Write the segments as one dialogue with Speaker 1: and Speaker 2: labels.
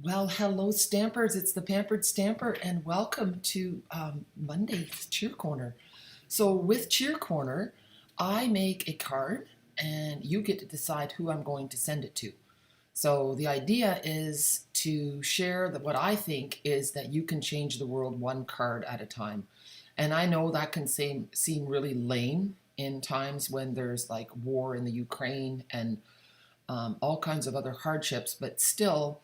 Speaker 1: Well, hello, Stampers. It's the Pampered Stamper, and welcome to Monday's Cheer Corner. So, with Cheer Corner, I make a card, and you get to decide who I'm going to send it to. So, the idea is to share what I think is that you can change the world one card at a time. And I know that can seem really lame in times when there's like war in the Ukraine and all kinds of other hardships, but still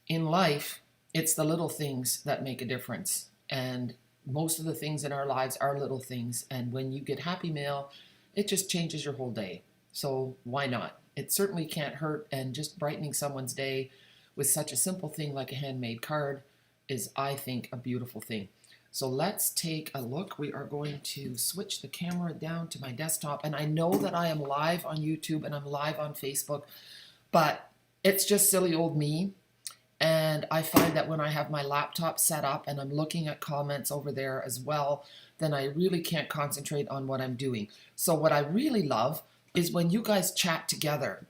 Speaker 1: in life, it's the little things that make a difference. And most of the things in our lives are little things. And when you get happy mail, it just changes your whole day. So why not? It certainly can't hurt. And just brightening someone's day with such a simple thing like a handmade card is, I think, a beautiful thing. So let's take a look. We are going to switch the camera down to my desktop. And I know that I am live on YouTube and I'm live on Facebook, but it's just silly old me. And I find that when I have my laptop set up and I'm looking at comments over there as well, then I really can't concentrate on what I'm doing. So what I really love is when you guys chat together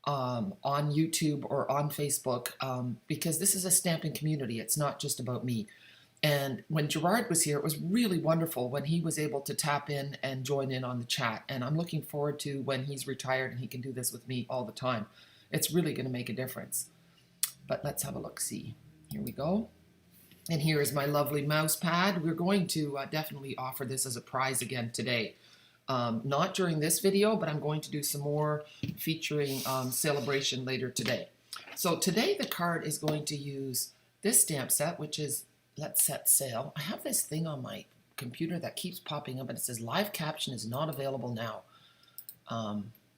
Speaker 1: on YouTube or on Facebook, because this is a stamping community. It's not just about me. And when Gerard was here, it was really wonderful when he was able to tap in and join in on the chat. And I'm looking forward to when he's retired and he can do this with me all the time. It's really going to make a difference. But let's have a look-see. Here we go. And here is my lovely mouse pad. We're going to definitely offer this as a prize again today. Not during this video, but I'm going to do some more featuring Celebration later today. So today the card is going to use this stamp set, which is Let's Set Sail. I have this thing on my computer that keeps popping up and it says live caption is not available now.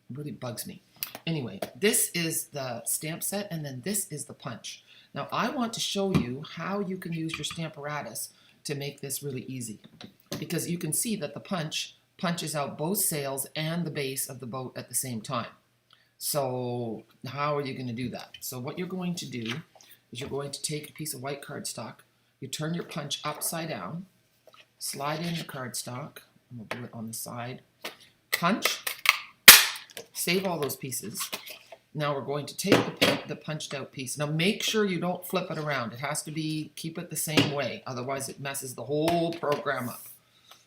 Speaker 1: It really bugs me. Anyway, this is the stamp set, and then this is the punch. Now, I want to show you how you can use your stamparatus to make this really easy, because you can see that the punch punches out both sails and the base of the boat at the same time. So how are you going to do that? So what you're going to do is you're going to take a piece of white cardstock, you turn your punch upside down, slide in the cardstock, and we'll do it on the side, punch, save all those pieces. Now we're going to take the punched out piece. Now make sure you don't flip it around. It has to be, keep it the same way. Otherwise it messes the whole program up.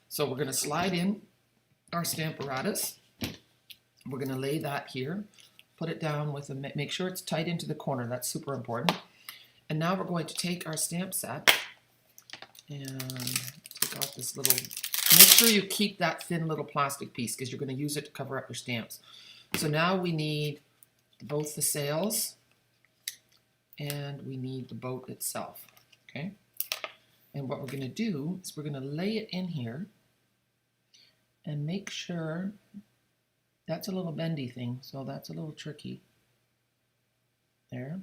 Speaker 1: So we're going to slide in our stamparatus. We're going to lay that here. Put it down with make sure it's tight into the corner. That's super important. And now we're going to take our stamp set and take off this little, make sure you keep that thin little plastic piece because you're going to use it to cover up your stamps. So now we need both the sails and we need the boat itself, okay? And what we're going to do is we're going to lay it in here and make sure, that's a little bendy thing, so that's a little tricky. There.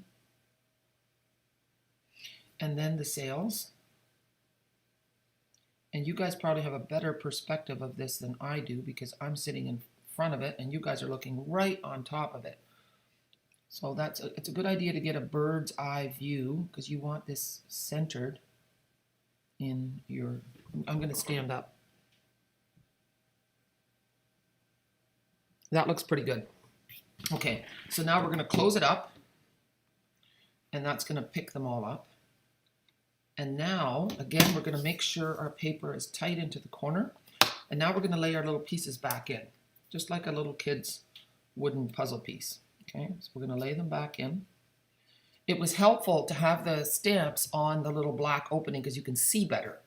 Speaker 1: And then the sails. And you guys probably have a better perspective of this than I do because I'm sitting in front of it and you guys are looking right on top of it. So it's a good idea to get a bird's eye view because you want this centered in your, I'm going to stand up. That looks pretty good. Okay, so now we're going to close it up and that's going to pick them all up. And now, again, we're going to make sure our paper is tight into the corner. And now we're going to lay our little pieces back in, just like a little kid's wooden puzzle piece. Okay, so we're going to lay them back in. It was helpful to have the stamps on the little black opening because you can see better.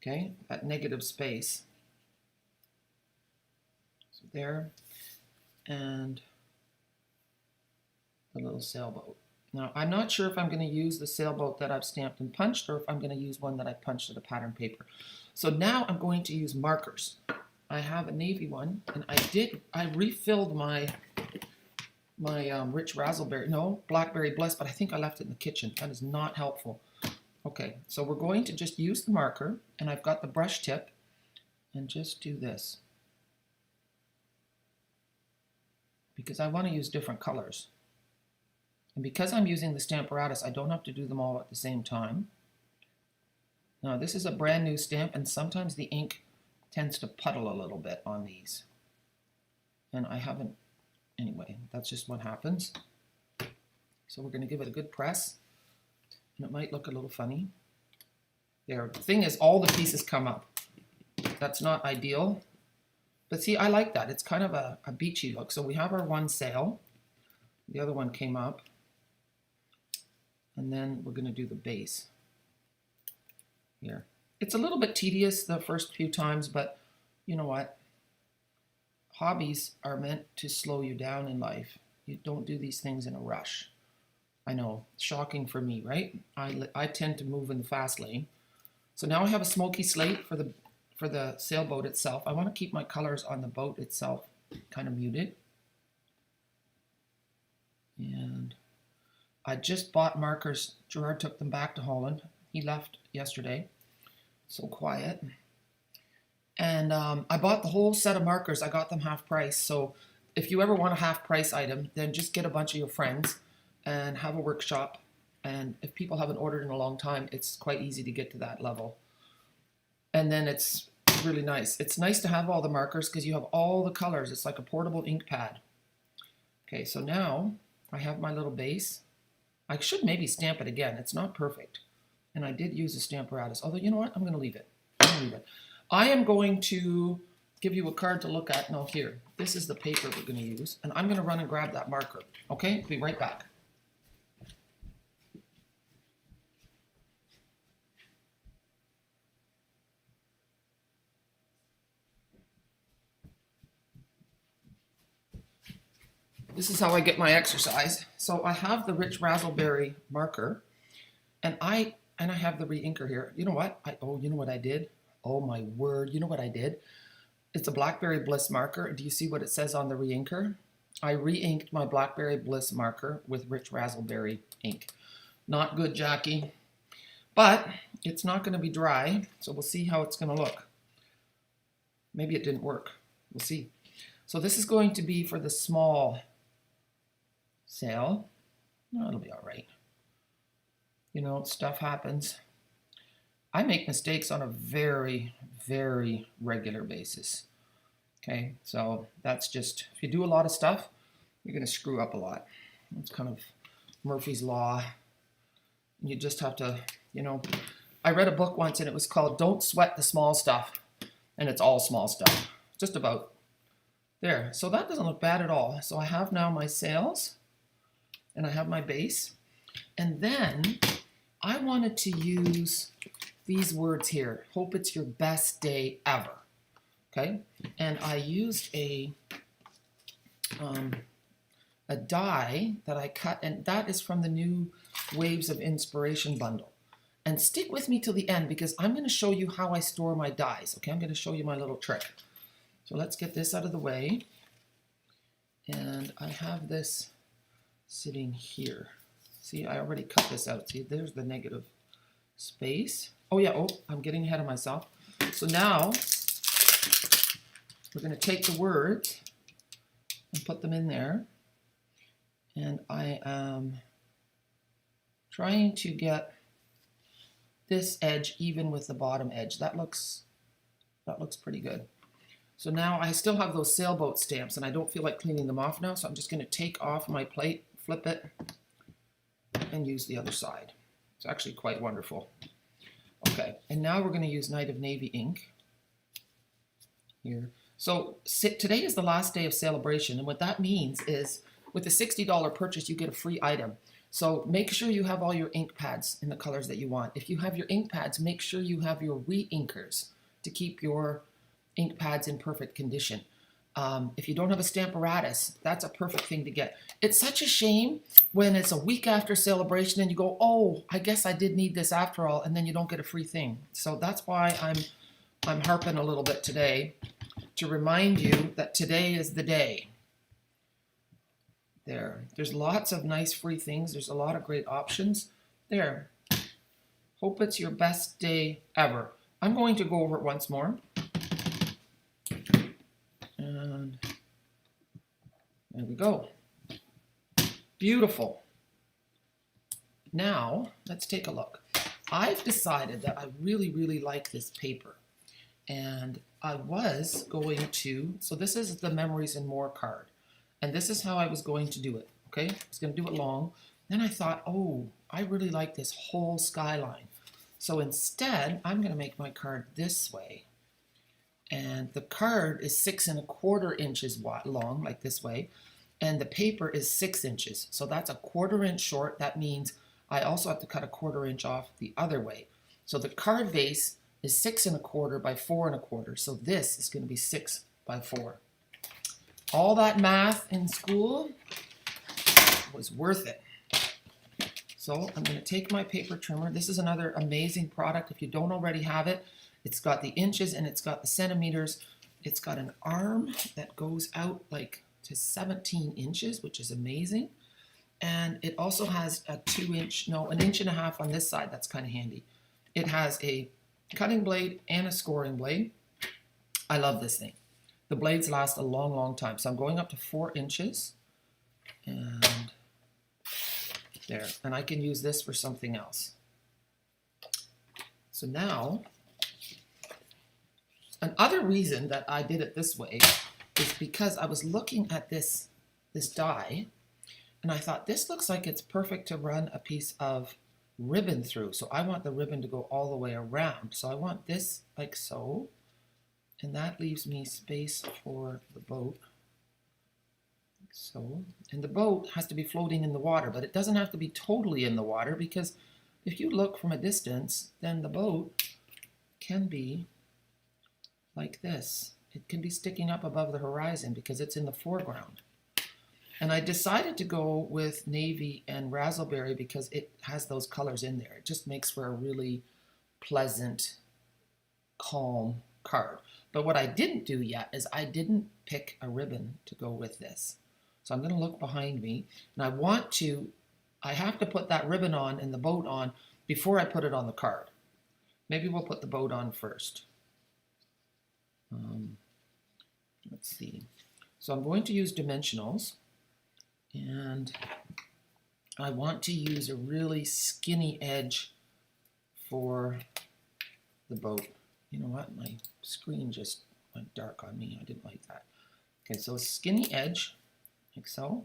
Speaker 1: Okay, that negative space. So there, and the little sailboat. Now, I'm not sure if I'm going to use the sailboat that I've stamped and punched or if I'm going to use one that I punched to the pattern paper. So now I'm going to use markers. I have a navy one, and I refilled my rich raspberry, no, blackberry bliss, but I think I left it in the kitchen. That is not helpful. Okay, so we're going to just use the marker, and I've got the brush tip, and just do this. Because I want to use different colors. And because I'm using the stamparatus, I don't have to do them all at the same time. Now, this is a brand new stamp, and sometimes the ink tends to puddle a little bit on these. And I haven't, anyway, that's just what happens. So we're going to give it a good press. And it might look a little funny. There, the thing is, all the pieces come up. That's not ideal. But see, I like that. It's kind of a beachy look. So we have our one sail. The other one came up. And then we're going to do the base here. It's a little bit tedious the first few times, but you know what? Hobbies are meant to slow you down in life. You don't do these things in a rush. I know, shocking for me, right? I tend to move in the fast lane. So now I have a smoky slate for the sailboat itself. I want to keep my colors on the boat itself kind of muted. And I just bought markers. Gerard took them back to Holland. He left yesterday. So quiet. And I bought the whole set of markers. I got them half price. So if you ever want a half price item, then just get a bunch of your friends and have a workshop. And if people haven't ordered in a long time, it's quite easy to get to that level. And then it's really nice. It's nice to have all the markers because you have all the colors. It's like a portable ink pad. Okay, so now I have my little base. I should maybe stamp it again. It's not perfect. And I did use a stamparatus. Although, you know what? I'm going to leave it. I am going to give you a card to look at. No, here. This is the paper we're going to use. And I'm going to run and grab that marker. Okay? Be right back. This is how I get my exercise. So I have the Rich Razzleberry marker, and I have the re-inker here. You know what? You know what I did? Oh my word! You know what I did? It's a Blackberry Bliss marker. Do you see what it says on the re-inker? I re-inked my Blackberry Bliss marker with Rich Razzleberry ink. Not good, Jackie, but it's not going to be dry, so we'll see how it's going to look. Maybe it didn't work. We'll see. So this is going to be for the small sail. No, it'll be all right. You know, stuff happens. I make mistakes on a very, very regular basis. Okay, so that's just, if you do a lot of stuff, you're going to screw up a lot. It's kind of Murphy's Law. You just have to, you know, I read a book once and it was called Don't Sweat the Small Stuff. And it's all small stuff, just about. There, so that doesn't look bad at all. So I have now my sails and I have my base. And then I wanted to use these words here. Hope it's your best day ever. Okay, and I used a die that I cut, and that is from the new Waves of Inspiration bundle. And stick with me till the end because I'm going to show you how I store my dies. Okay, I'm going to show you my little trick. So let's get this out of the way. And I have this sitting here. See, I already cut this out. See, there's the negative space. Oh yeah, I'm getting ahead of myself. So now we're going to take the words and put them in there. And I am trying to get this edge even with the bottom edge. That looks pretty good. So now I still have those sailboat stamps and I don't feel like cleaning them off now, so I'm just going to take off my plate, flip it, and use the other side. It's actually quite wonderful. Okay, and now we're going to use Night of Navy ink here. So today is the last day of celebration, and what that means is with a $60 purchase, you get a free item. So make sure you have all your ink pads in the colors that you want. If you have your ink pads, make sure you have your re-inkers to keep your ink pads in perfect condition. If you don't have a stamparatus, that's a perfect thing to get. It's such a shame when it's a week after celebration and you go, oh, I guess I did need this after all, and then you don't get a free thing. So that's why I'm harping a little bit today to remind you that today is the day. There's lots of nice free things. There's a lot of great options. There. Hope it's your best day ever. I'm going to go over it once more. And there we go. Beautiful. Now, let's take a look. I've decided that I really, really like this paper. And I was going to, so this is the Memories and More card. And this is how I was going to do it, okay? I was going to do it long. Then I thought, oh, I really like this whole skyline. So instead, I'm going to make my card this way. And the card is 6 1/4 inches long, like this way. And the paper is 6 inches. So that's a 1/4 inch short. That means I also have to cut a 1/4 inch off the other way. So the card base is 6 1/4 by 4 1/4. So this is going to be 6 by 4. All that math in school was worth it. So I'm going to take my paper trimmer. This is another amazing product. If you don't already have it, it's got the inches and it's got the centimeters. It's got an arm that goes out like to 17 inches, which is amazing. And it also has a 1.5 inch on this side. That's kind of handy. It has a cutting blade and a scoring blade. I love this thing. The blades last a long, long time. So I'm going up to 4 inches. And there. And I can use this for something else. So now, another reason that I did it this way is because I was looking at this die, and I thought this looks like it's perfect to run a piece of ribbon through. So I want the ribbon to go all the way around. So I want this like so, and that leaves me space for the boat. So, and the boat has to be floating in the water, but it doesn't have to be totally in the water, because if you look from a distance, then the boat can be like this. It can be sticking up above the horizon because it's in the foreground. And I decided to go with navy and raspberry because it has those colors in there. It just makes for a really pleasant, calm card. But what I didn't do yet is I didn't pick a ribbon to go with this. So I'm going to look behind me, and I have to put that ribbon on and the boat on before I put it on the card. Maybe we'll put the boat on first. Let's see. So I'm going to use dimensionals, and I want to use a really skinny edge for the boat. You know what? My screen just went dark on me. I didn't like that. Okay, so a skinny edge, like so,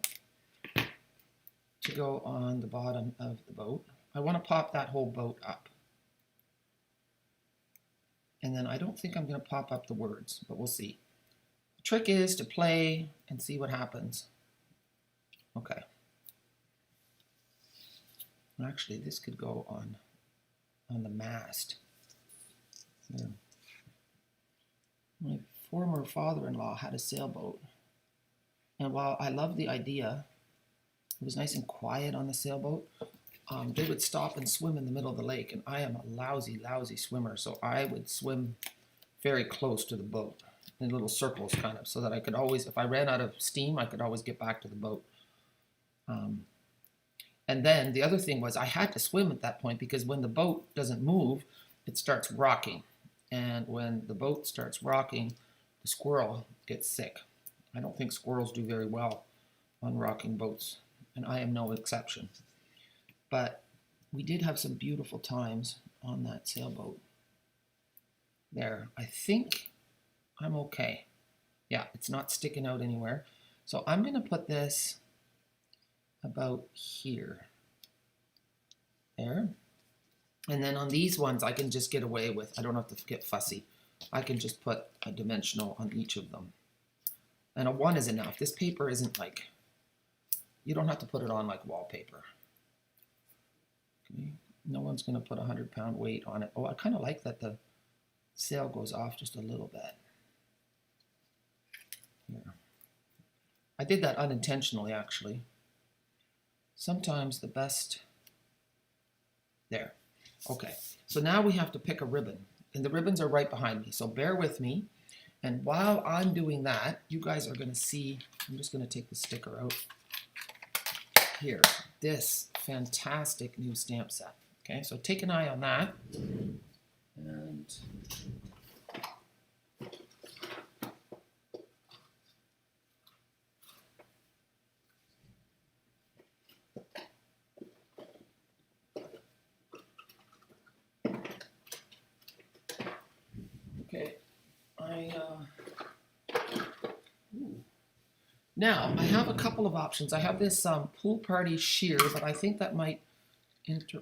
Speaker 1: to go on the bottom of the boat. I want to pop that whole boat up. And then I don't think I'm going to pop up the words, but we'll see. The trick is to play and see what happens. Okay. Actually, this could go on the mast. Yeah. My former father-in-law had a sailboat. And while I love the idea, it was nice and quiet on the sailboat. They would stop and swim in the middle of the lake, and I am a lousy, lousy swimmer, so I would swim very close to the boat in little circles, kind of, so that I could always, if I ran out of steam, I could always get back to the boat. And then the other thing was I had to swim at that point because when the boat doesn't move, it starts rocking. And when the boat starts rocking, the squirrel gets sick. I don't think squirrels do very well on rocking boats, and I am no exception. But we did have some beautiful times on that sailboat. There, I think I'm okay. Yeah, it's not sticking out anywhere. So I'm going to put this about here. There. And then on these ones, I can just get away with, I don't have to get fussy. I can just put a dimensional on each of them. And a 1 is enough. This paper isn't like, you don't have to put it on like wallpaper. Okay. No one's going to put a 100-pound weight on it. Oh, I kind of like that the sail goes off just a little bit. Here. I did that unintentionally, actually. Sometimes the best... There. Okay. So now we have to pick a ribbon. And the ribbons are right behind me. So bear with me. And while I'm doing that, you guys are going to see... I'm just going to take the sticker out. Here. This fantastic new stamp set. Okay, so take an eye on that. And okay, now I have a couple of options. I have this pool party sheer, but I think that might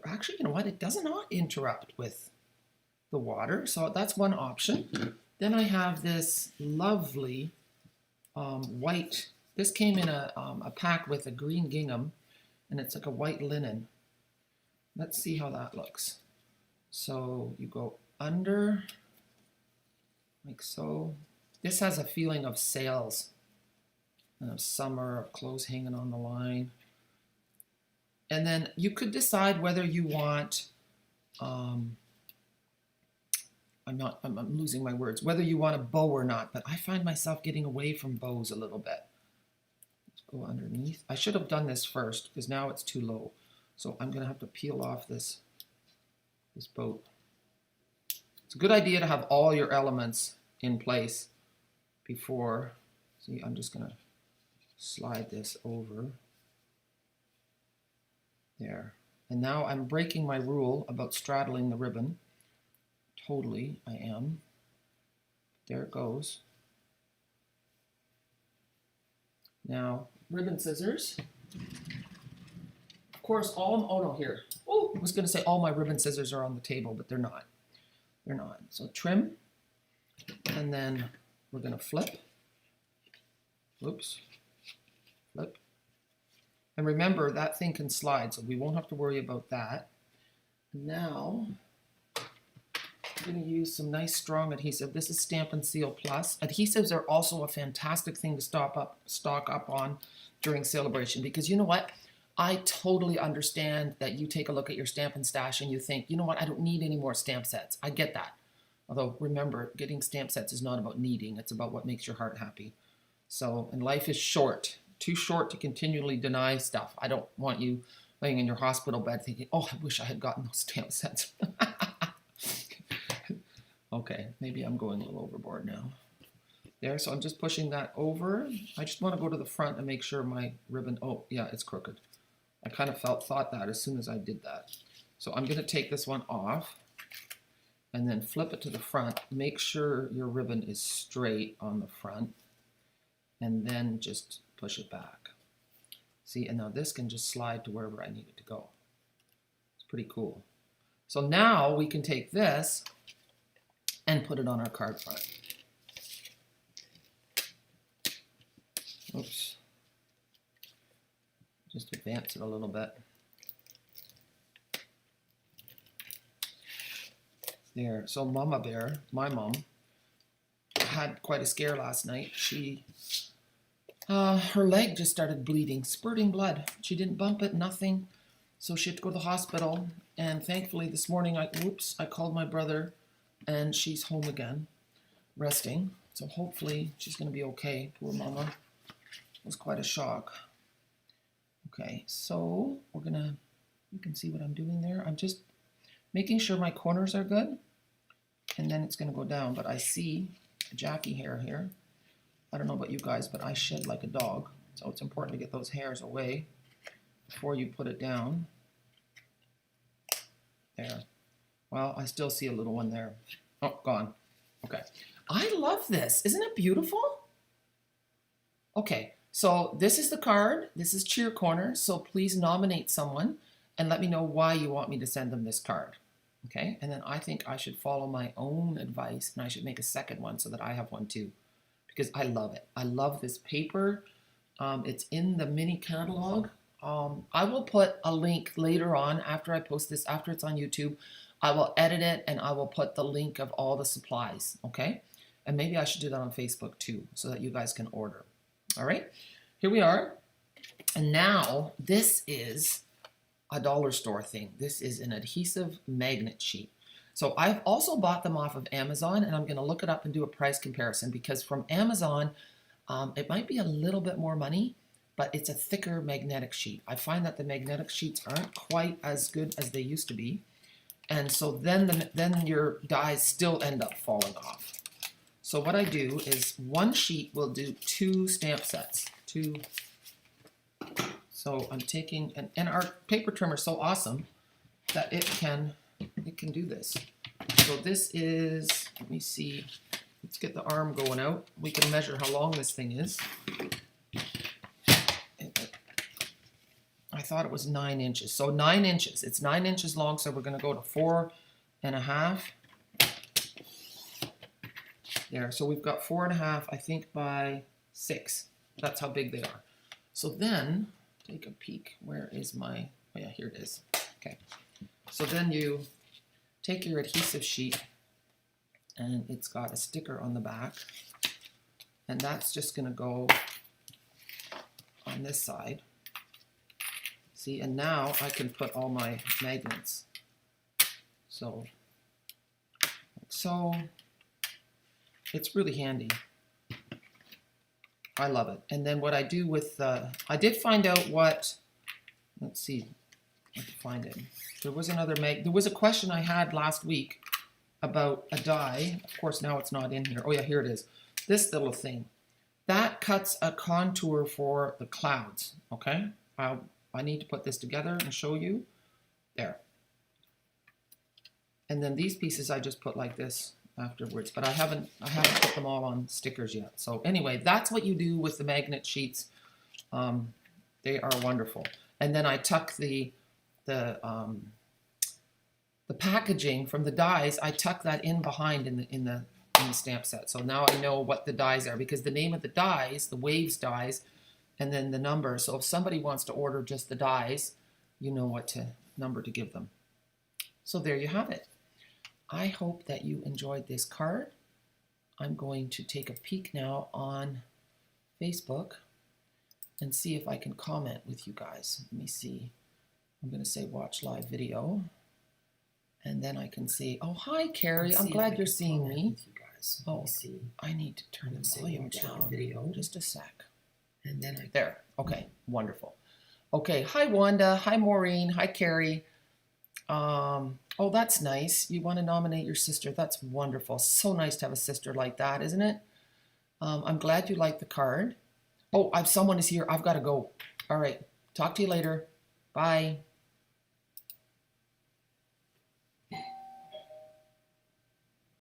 Speaker 1: actually, you know what? It does not interrupt with the water. So that's one option. Then I have this lovely white. This came in a pack with a green gingham, and it's like a white linen. Let's see how that looks. So you go under, like so. This has a feeling of sails and of summer, of clothes hanging on the line. And then you could decide whether you want, I'm losing my words, whether you want a bow or not, but I find myself getting away from bows a little bit. Let's go underneath. I should have done this first because now it's too low. So I'm gonna have to peel off this boat. It's a good idea to have all your elements in place before. See, I'm just gonna slide this over. There. And now I'm breaking my rule about straddling the ribbon. Totally, I am. There it goes. Now, ribbon scissors. Of course, oh no, here. Oh, I was going to say all my ribbon scissors are on the table, but they're not. They're not. So trim, and then we're going to flip. Whoops. Flip. And remember, that thing can slide, so we won't have to worry about that. Now, I'm going to use some nice strong adhesive. This is Stampin' Seal Plus. Adhesives are also a fantastic thing to stock up on during celebration, because you know what? I totally understand that you take a look at your Stampin' Stash and you think, you know what, I don't need any more stamp sets. I get that. Although, remember, getting stamp sets is not about needing. It's about what makes your heart happy. So, and life is short. Too short to continually deny stuff. I don't want you laying in your hospital bed thinking, oh, I wish I had gotten those stamp sets. Okay, maybe I'm going a little overboard now. There, so I'm just pushing that over. I just want to go to the front and make sure my ribbon, oh yeah, it's crooked. I kind of thought that as soon as I did that. So I'm going to take this one off and then flip it to the front. Make sure your ribbon is straight on the front and then just push it back. See, and now this can just slide to wherever I need it to go. It's pretty cool. So now we can take this and put it on our card front. Oops. Just advance it a little bit. There. So Mama Bear, my mom, had quite a scare last night. Her leg just started bleeding, spurting blood. She didn't bump it, nothing. So she had to go to the hospital. And thankfully this morning, I called my brother and she's home again, resting. So hopefully she's going to be okay. Poor Mama. It was quite a shock. Okay, so you can see what I'm doing there. I'm just making sure my corners are good. And then it's going to go down. But I see Jackie hair here. I don't know about you guys, but I shed like a dog. So it's important to get those hairs away before you put it down. There. Well, I still see a little one there. Oh, gone. Okay. I love this. Isn't it beautiful? Okay, so this is the card. This is Cheer Corner. So please nominate someone and let me know why you want me to send them this card. Okay, and then I think I should follow my own advice and I should make a second one so that I have one too, because I love it. I love this paper. It's in the mini catalog. I will put a link later on after I post this, after it's on YouTube. I will edit it and I will put the link of all the supplies, okay? And maybe I should do that on Facebook too, so that you guys can order. All right, here we are. And now this is a dollar store thing. This is an adhesive magnet sheet. So I've also bought them off of Amazon, and I'm going to look it up and do a price comparison, because from Amazon, it might be a little bit more money, but it's a thicker magnetic sheet. I find that the magnetic sheets aren't quite as good as they used to be. And so then your dies still end up falling off. So what I do is one sheet will do 2 stamp sets. So I'm taking, and our paper trimmer is so awesome that it can do this. So this is, let me see, let's get the arm going out. We can measure how long this thing is. I thought it was 9 inches. So 9 inches. It's 9 inches long, so we're going to go to 4.5. There. So we've got 4.5, I think, by 6. That's how big they are. So then, take a peek. Where is my... Oh yeah, here it is. Okay. So then you take your adhesive sheet, and it's got a sticker on the back, and that's just going to go on this side. See, and now I can put all my magnets. So it's really handy. I love it. And then what I do with I did find out what, let's see, I can find it. There was another there was a question I had last week about a die. Of course, now it's not in here. Oh yeah, here it is. This little thing. That cuts a contour for the clouds, okay? I need to put this together and show you. There. And then these pieces I just put like this afterwards, but I haven't put them all on stickers yet. So anyway, that's what you do with the magnet sheets. They are wonderful. And then I tuck the packaging from the dies. I tuck that in behind in the stamp set. So now I know what the dies are, because the name of the dies, the waves dies, and then the number. So if somebody wants to order just the dies, you know what number to give them. So there you have it. I hope that you enjoyed this card. I'm going to take a peek now on Facebook and see if I can comment with you guys. Let me see. I'm going to say watch live video. And then I can see, oh, hi, Carrie. I'm glad you're seeing me. Oh, I need to turn the volume down. Video. Just a sec. And then there. Okay, wonderful. Okay, hi, Wanda. Hi, Maureen. Hi, Carrie. Oh, that's nice. You want to nominate your sister. That's wonderful. So nice to have a sister like that, isn't it? I'm glad you like the card. Oh, someone is here. I've got to go. All right. Talk to you later. Bye.